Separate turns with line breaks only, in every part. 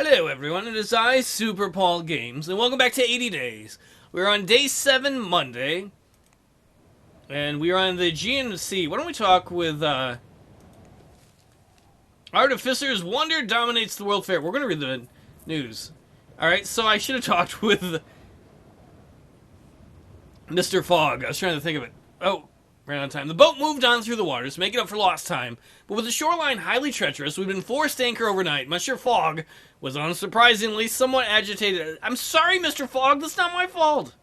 Hello everyone, it is I, Super Paul Games, and welcome back to 80 Days. We're on day 7, Monday, and we are on the Aegean Sea. Why don't we talk with, Artificer's Wonder Dominates the World Fair. We're going to read the news. Alright, so I should have talked with Mr. Fogg. I was trying to think of it. Oh, ran out of time. The boat moved on through the waters, making up for lost time. But with the shoreline highly treacherous, we've been forced to anchor overnight. Mr. Fogg was unsurprisingly somewhat agitated. I'm sorry, Mr. Fogg, that's not my fault.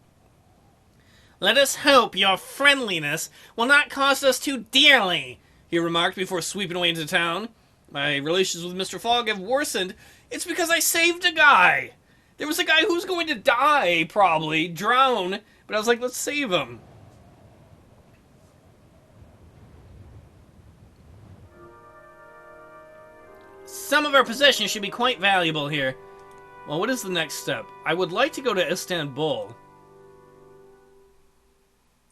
Let us hope your friendliness will not cost us too dearly, he remarked before sweeping away into town. My relations with Mr. Fogg have worsened. It's because I saved a guy. There was a guy who was going to die, probably, drown, but I was like, let's save him. Some of our possessions should be quite valuable here. Well, what is the next step? I would like to go to Istanbul.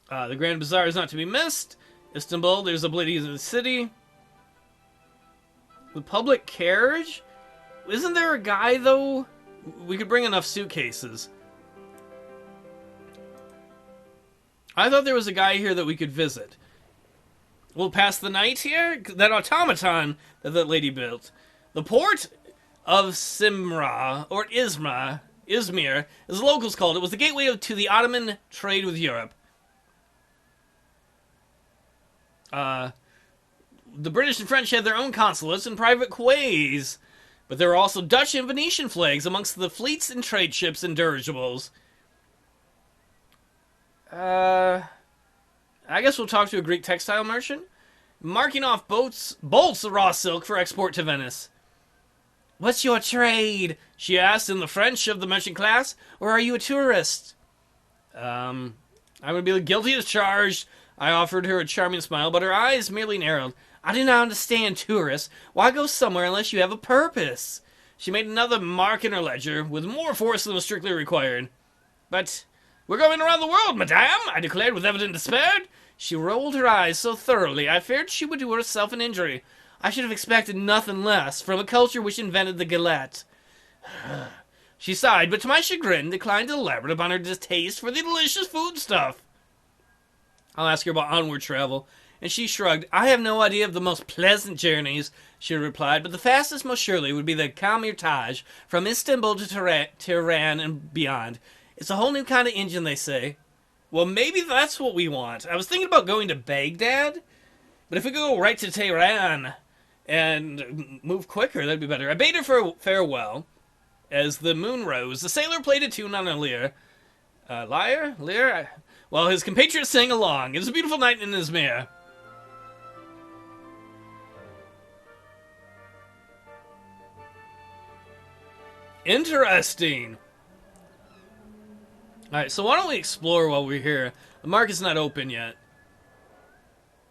The Grand Bazaar is not to be missed. Istanbul, there's a lady in the city. The public carriage? Isn't there a guy, though? We could bring enough suitcases. I thought there was a guy here that we could visit. We'll pass the night here? That automaton that that lady built. The port of Simra, or Izmir, as the locals called it, was the gateway to the Ottoman trade with Europe. The British and French had their own consulates and private quays, but there were also Dutch and Venetian flags amongst the fleets and trade ships and dirigibles. I guess we'll talk to a Greek textile merchant. Marking off bolts of raw silk for export to Venice. What's your trade? She asked in the French of the merchant class. Or are you a tourist? I'm going to be guilty as charged. I offered her a charming smile, but her eyes merely narrowed. I do not understand tourists. Why go somewhere unless you have a purpose? She made another mark in her ledger, with more force than was strictly required. But we're going around the world, madame, I declared with evident despair. She rolled her eyes so thoroughly, I feared she would do herself an injury. I should have expected nothing less from a culture which invented the galette. She sighed, but to my chagrin, declined to elaborate upon her distaste for the delicious foodstuff. I'll ask her about onward travel, and she shrugged. I have no idea of the most pleasant journeys, she replied, but the fastest most surely would be the Carriage from Istanbul to Tehran and beyond. It's a whole new kind of engine, they say. Well, maybe that's what we want. I was thinking about going to Baghdad, but if we go right to Tehran and move quicker, that'd be better. I bade her for farewell. As the moon rose, the sailor played a tune on a lyre. Lyre? While his compatriots sang along. It was a beautiful night in Izmir. Interesting. Alright, so why don't we explore while we're here? The market's not open yet.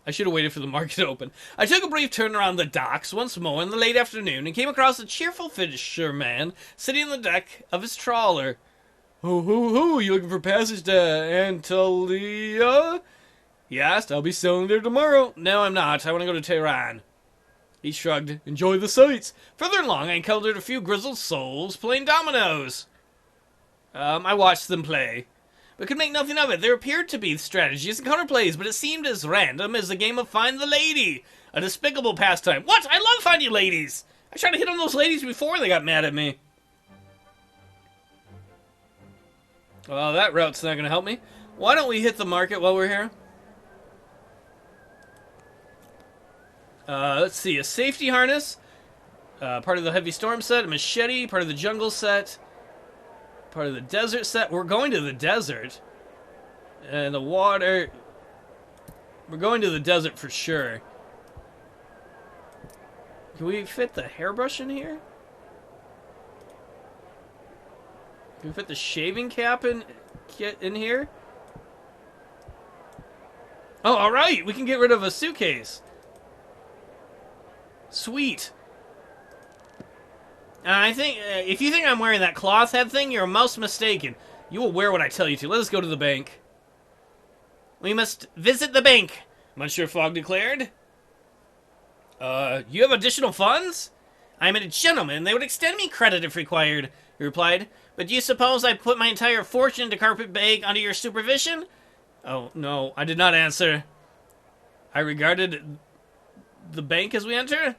I should have waited for the market to open. I took a brief turn around the docks once more in the late afternoon and came across a cheerful fisherman sitting on the deck of his trawler. Ho, you looking for passage to Antalya? He asked. I'll be sailing there tomorrow. No, I'm not. I want to go to Tehran. He shrugged. Enjoy the sights. Further along, I encountered a few grizzled souls playing dominoes. I watched them play, but could make nothing of it. There appeared to be strategies and counterplays, but it seemed as random as the game of Find the Lady, a despicable pastime. What? I love finding ladies! I tried to hit on those ladies before they got mad at me. Well, that route's not going to help me. Why don't we hit the market while we're here? Let's see. A safety harness. Part of the heavy storm set. A machete. Part of the jungle set. Part of the desert set. We're going to the desert. And the water. We're going to the desert for sure. Can we fit the hairbrush in here? Can we fit the shaving cap in here? Oh, alright! We can get rid of a suitcase. Sweet. I think, if you think I'm wearing that cloth head thing, you're most mistaken. You will wear what I tell you to. Let us go to the bank. We must visit the bank, Monsieur Fogg declared. You have additional funds? I am a gentleman. They would extend me credit if required, he replied. But do you suppose I put my entire fortune into carpet bag under your supervision? Oh, no, I did not answer. I regarded the bank as we entered.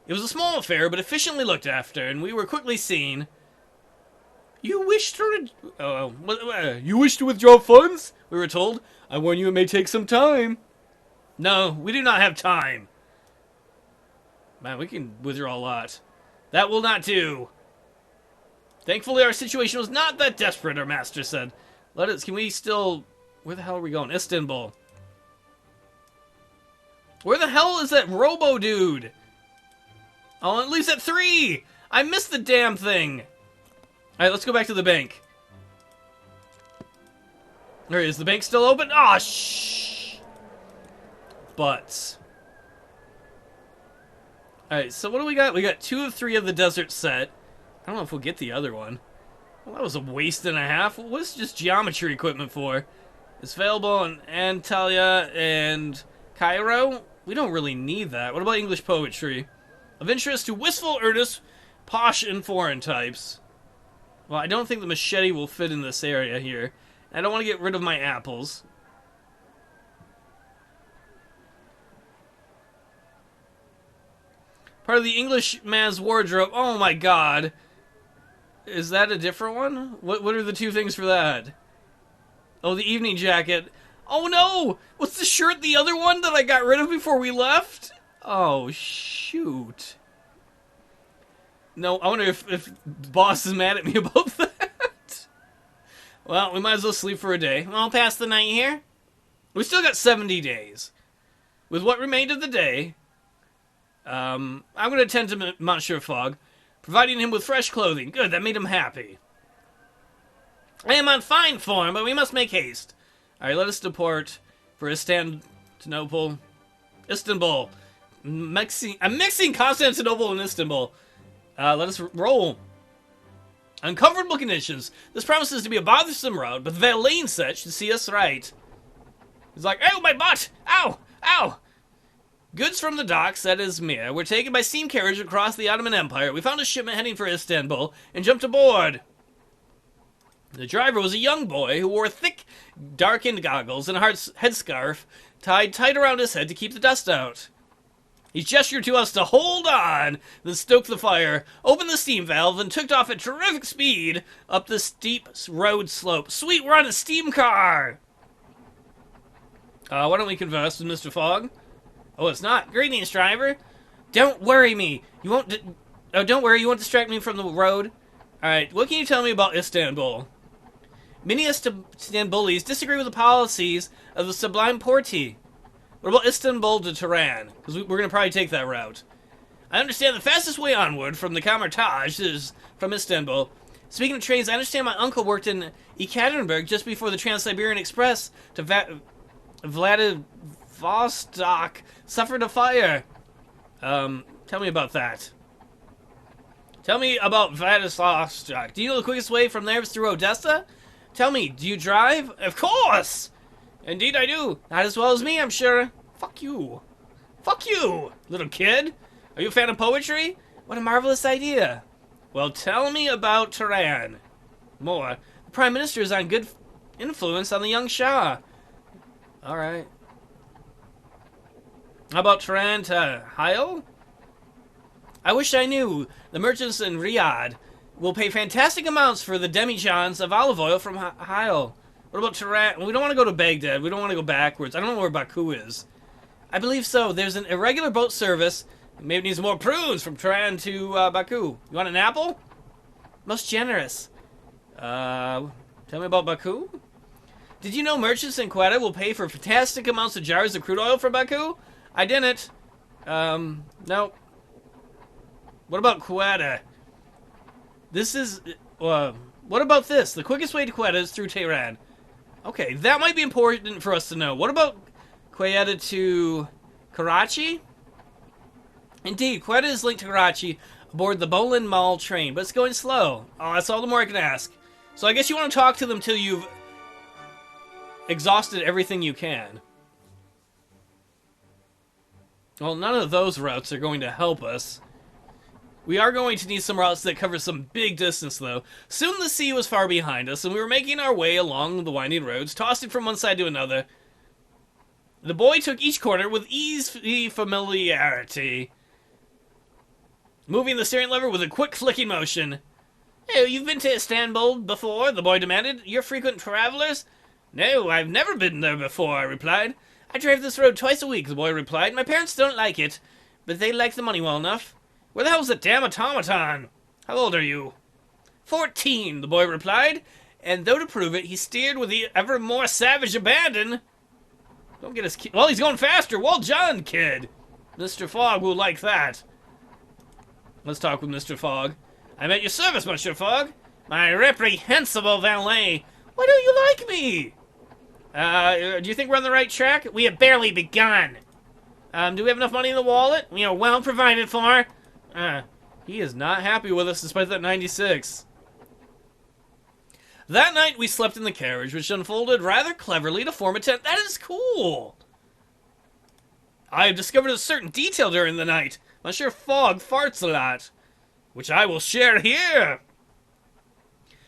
It was a small affair, but efficiently looked after, and we were quickly seen. You wish to withdraw funds? We were told. I warn you, it may take some time. No, we do not have time. Man, we can withdraw a lot. That will not do. Thankfully, our situation was not that desperate, our master said. Can we still... Where the hell are we going? Istanbul. Where the hell is that robo dude? Oh, it leaves at 3! I missed the damn thing. Alright, let's go back to the bank. There is the bank still open? Ah, shh. But. Alright, so what do we got? We got 2 of 3 of the desert set. I don't know if we'll get the other one. Well, that was a waste and a half. What's just geometry equipment for? It's available in Antalya and Cairo. We don't really need that. What about English poetry? Of interest to wistful, earnest, posh, and foreign types. Well, I don't think the machete will fit in this area here. I don't want to get rid of my apples. Part of the English man's wardrobe. Oh my god. Is that a different one? What are the 2 things for that? Oh, the evening jacket. Oh no! Was the shirt the other one that I got rid of before we left? Oh, shoot. No, I wonder if the boss is mad at me about that. Well, we might as well sleep for a day. I'll pass the night here. We still got 70 days. With what remained of the day, I'm going to attend to Monsieur Fogg, providing him with fresh clothing. Good, that made him happy. I am on fine form, but we must make haste. Alright, let us depart for Istanbul. I'm mixing Constantinople and Istanbul. Let us roll. Uncomfortable conditions. This promises to be a bothersome road, but the valeting set should see us right. He's like, ow, my butt! Ow! Ow! Goods from the docks at Izmir were taken by steam carriage across the Ottoman Empire. We found a shipment heading for Istanbul and jumped aboard. The driver was a young boy who wore thick, darkened goggles and a headscarf tied tight around his head to keep the dust out. He gestured to us to hold on, then stoked the fire, opened the steam valve, and took off at terrific speed up the steep road slope. Sweet, we're on a steam car! Why don't we converse with Mr. Fogg? Oh, it's not. Greetings, driver. Don't worry me. You won't... don't worry, you won't distract me from the road. Alright, what can you tell me about Istanbul? Many Istanbulis disagree with the policies of the Sublime Porte. What about Istanbul to Tehran? Because we're going to probably take that route. I understand the fastest way onward from the Kamertaj is from Istanbul. Speaking of trains, I understand my uncle worked in Ekaterinburg just before the Trans-Siberian Express to Vladivostok suffered a fire. Tell me about that. Tell me about Vladivostok. Do you know the quickest way from there is through Odessa? Tell me, do you drive? Of course! Indeed I do. Not as well as me, I'm sure. Fuck you. Fuck you, little kid. Are you a fan of poetry? What a marvelous idea. Well, tell me about Tehran. More. The Prime Minister is on good influence on the young Shah. Alright. How about Tehran to Hail? I wish I knew. The merchants in Riyadh will pay fantastic amounts for the demijohns of olive oil from Hail. What about Tehran? We don't want to go to Baghdad. We don't want to go backwards. I don't know where Baku is. I believe so. There's an irregular boat service. Maybe it needs more prunes from Tehran to Baku. You want an apple? Most generous. Tell me about Baku. Did you know merchants in Quetta will pay for fantastic amounts of jars of crude oil from Baku? I didn't. No. What about Quetta? This is... what about this? The quickest way to Quetta is through Tehran. Okay, that might be important for us to know. What about Quetta to Karachi? Indeed, Quetta is linked to Karachi aboard the Bolin Mall train, but it's going slow. Oh, that's all the more I can ask. So I guess you want to talk to them till you've exhausted everything you can. Well, none of those routes are going to help us. We are going to need some routes that cover some big distance, though. Soon the sea was far behind us, and we were making our way along the winding roads, tossing from one side to another. The boy took each corner with easy familiarity, moving the steering lever with a quick flicking motion. "Oh, you've been to Istanbul before?" the boy demanded. "You're frequent travelers?" "No, I've never been there before," I replied. "I drive this road twice a week," the boy replied. "My parents don't like it, but they like the money well enough." "Where the hell's the damn automaton?" "How old are you?" 14, the boy replied, and though to prove it, he steered with the ever more savage abandon. Don't get us... Well, he's going faster. Well done, kid. Mr. Fogg will like that. Let's talk with Mr. Fogg. "I'm at your service, Mr. Fogg. My reprehensible valet." "Why don't you like me?" Do you think we're on the right track?" "We have barely begun." Do we have enough money in the wallet?" "We are well provided for." He is not happy with us despite that 96. That night we slept in the carriage, which unfolded rather cleverly to form a tent. That is cool. I have discovered a certain detail during the night. Monsieur Fogg farts a lot, which I will share here,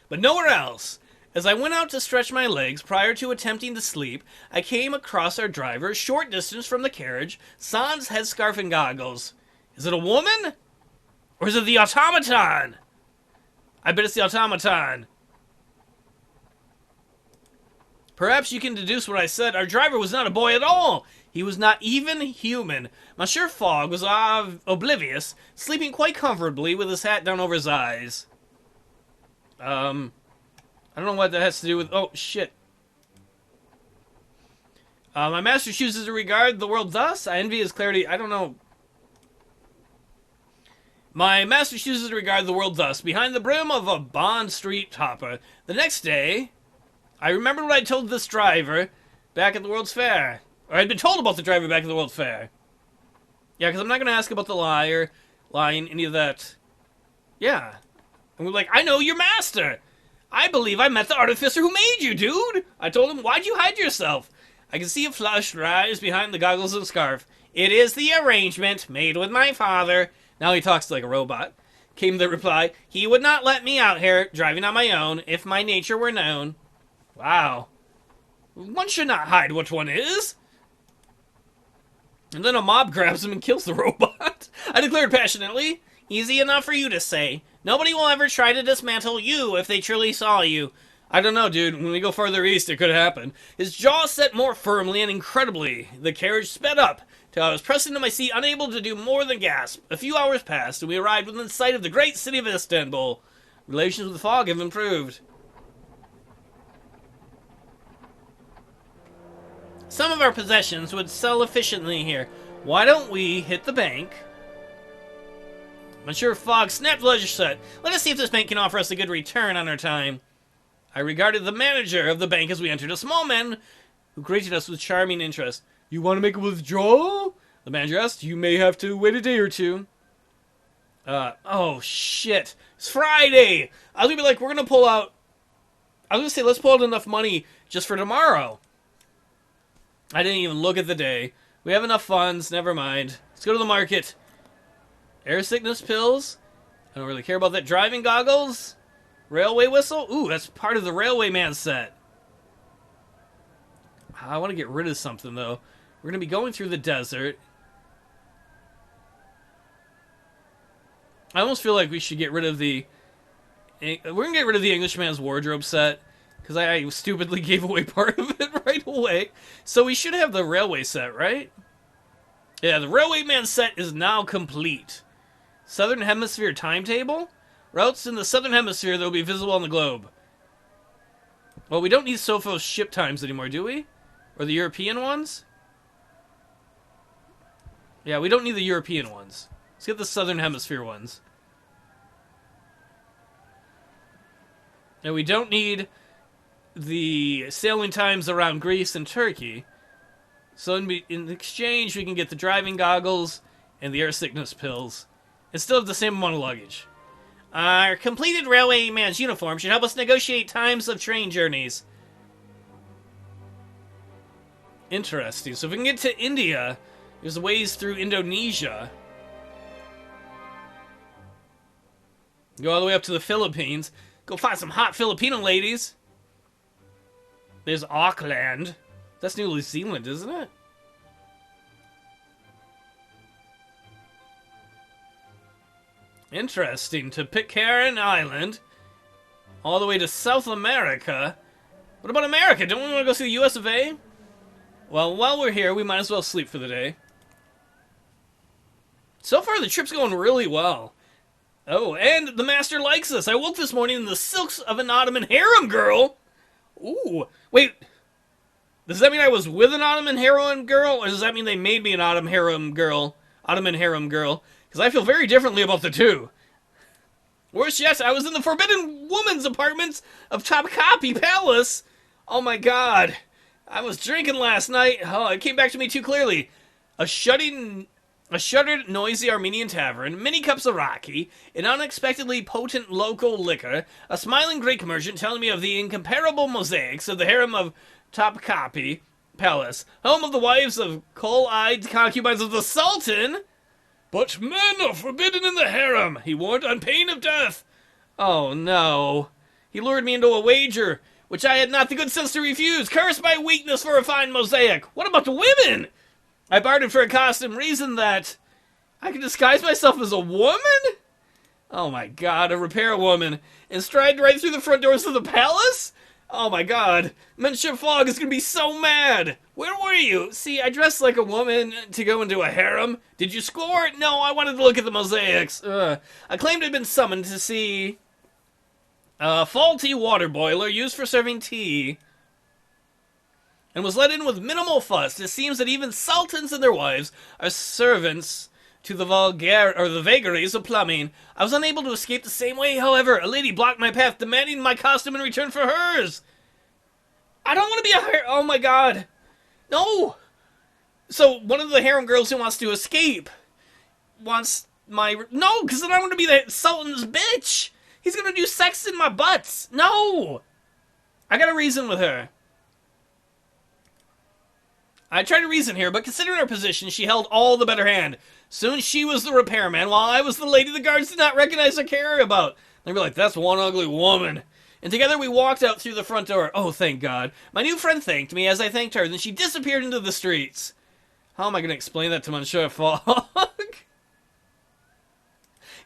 but nowhere else. As I went out to stretch my legs prior to attempting to sleep, I came across our driver, a short distance from the carriage, sans headscarf and goggles. Is it a woman? Or is it the automaton? I bet it's the automaton. Perhaps you can deduce what I said. Our driver was not a boy at all. He was not even human. Monsieur Fogg was oblivious, sleeping quite comfortably with his hat down over his eyes. I don't know what that has to do with... Oh, shit. My master chooses to regard the world thus. I envy his clarity. I don't know. My master chooses to regard the world thus, behind the brim of a Bond Street hopper. The next day, I remembered what I told this driver back at the World's Fair. Or I'd been told about the driver back at the World's Fair. Yeah, because I'm not going to ask about the liar, lying, any of that. Yeah. And we're like, "I know your master. I believe I met the artificer who made you, dude." I told him, "Why'd you hide yourself?" I could see a flush rise behind the goggles and scarf. "It is the arrangement made with my father." Now he talks like a robot. Came the reply. "He would not let me out here, driving on my own, if my nature were known." Wow. One should not hide what one is. And then a mob grabs him and kills the robot. I declared passionately. "Easy enough for you to say. Nobody will ever try to dismantle you if they truly saw you." I don't know, dude. When we go farther east, it could happen. His jaw set more firmly, and incredibly, the carriage sped up, till I was pressed into my seat, unable to do more than gasp. A few hours passed, and we arrived within sight of the great city of Istanbul. Relations with Fogg have improved. Some of our possessions would sell efficiently here. Why don't we hit the bank? Monsieur Fogg snapped the ledger shut. "Let us see if this bank can offer us a good return on our time." I regarded the manager of the bank as we entered, a small man who greeted us with charming interest. "You want to make a withdrawal?" the manager asked. "You may have to wait a day or two." Oh shit. It's Friday! I was gonna be like, we're gonna pull out... I was gonna say, let's pull out enough money just for tomorrow. I didn't even look at the day. We have enough funds, never mind. Let's go to the market. Air sickness pills? I don't really care about that. Driving goggles? Railway whistle? Ooh, that's part of the railway man set. I want to get rid of something, though. We're going to be going through the desert. I almost feel like we should get rid of the... We're going to get rid of the Englishman's wardrobe set, because I stupidly gave away part of it right away. So we should have the railway set, right? Yeah, the railway man set is now complete. Southern Hemisphere timetable? Routes in the Southern Hemisphere that will be visible on the globe. Well, we don't need Sophos ship times anymore, do we? Or the European ones? Yeah, we don't need the European ones. Let's get the Southern Hemisphere ones. And we don't need the sailing times around Greece and Turkey. So in exchange, we can get the driving goggles and the air sickness pills. And still have the same amount of luggage. Our completed railway man's uniform should help us negotiate times of train journeys. Interesting. So if we can get to India, there's ways through Indonesia. Go all the way up to the Philippines. Go find some hot Filipino ladies. There's Auckland. That's New Zealand, isn't it? Interesting. To Pitcairn Island. All the way to South America. What about America? Don't we want to go see the US of A? Well, while we're here, we might as well sleep for the day. So far, the trip's going really well. Oh, and the master likes us. I woke this morning in the silks of an Ottoman harem girl. Ooh. Wait. Does that mean I was with an Ottoman harem girl? Or does that mean they made me an Ottoman harem girl? Because I feel very differently about the two. Worse yet, I was in the Forbidden Woman's apartments of Topkapi Palace. Oh my god. I was drinking last night. Oh, it came back to me too clearly. A shuttered, noisy Armenian tavern, many cups of raki, an unexpectedly potent local liquor, a smiling Greek merchant telling me of the incomparable mosaics of the harem of Topkapi Palace, home of the wives of coal-eyed concubines of the Sultan. But men are forbidden in the harem, he warned, on pain of death. Oh no. He lured me into a wager, which I had not the good sense to refuse. Curse my weakness for a fine mosaic. What about the women? I bartered for a costume, reason that I can disguise myself as a woman? Oh my god, a repair woman, and stride right through the front doors of the palace? Oh my god, Monsieur Fogg is gonna be so mad. Where were you? See, I dressed like a woman to go into a harem. Did you score? No, I wanted to look at the mosaics. I claimed I'd been summoned to see a faulty water boiler used for serving tea, and was let in with minimal fuss. It seems that even sultans and their wives are servants to the vagaries of plumbing. I was unable to escape the same way, however. A lady blocked my path, demanding my costume in return for hers. I don't want to be a oh my god. No! So, one of the harem girls who wants to escape wants my... No, because then I want to be the sultan's bitch! He's gonna do sex in my butts! No! I gotta reason with her. I tried to reason here, but considering her position, she held all the better hand. Soon she was the repairman, while I was the lady the guards did not recognize or care about. They'd be like, that's one ugly woman. And together we walked out through the front door. Oh, thank God. My new friend thanked me as I thanked her, then she disappeared into the streets. How am I going to explain that to Monsieur Fogg?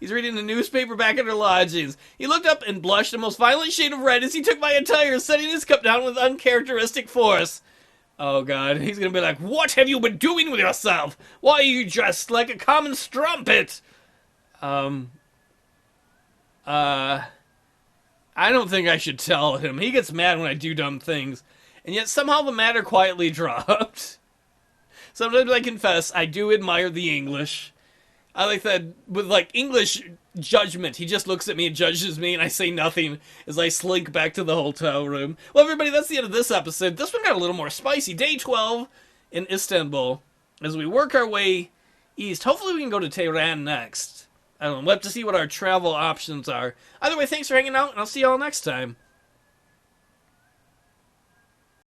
He's reading the newspaper back at her lodgings. He looked up and blushed a most violent shade of red as he took my attire, setting his cup down with uncharacteristic force. Oh god, he's gonna be like, what have you been doing with yourself? Why are you dressed like a common strumpet? I don't think I should tell him. He gets mad when I do dumb things. And yet somehow the matter quietly dropped. Sometimes I confess, I do admire the English. I like that with, like, English judgment. He just looks at me and judges me, and I say nothing as I slink back to the hotel room. Well, everybody, that's the end of this episode. This one got a little more spicy. Day 12 in Istanbul. As we work our way east, hopefully we can go to Tehran next. I don't know, we'll have to see what our travel options are. Either way, thanks for hanging out, and I'll see y'all next time.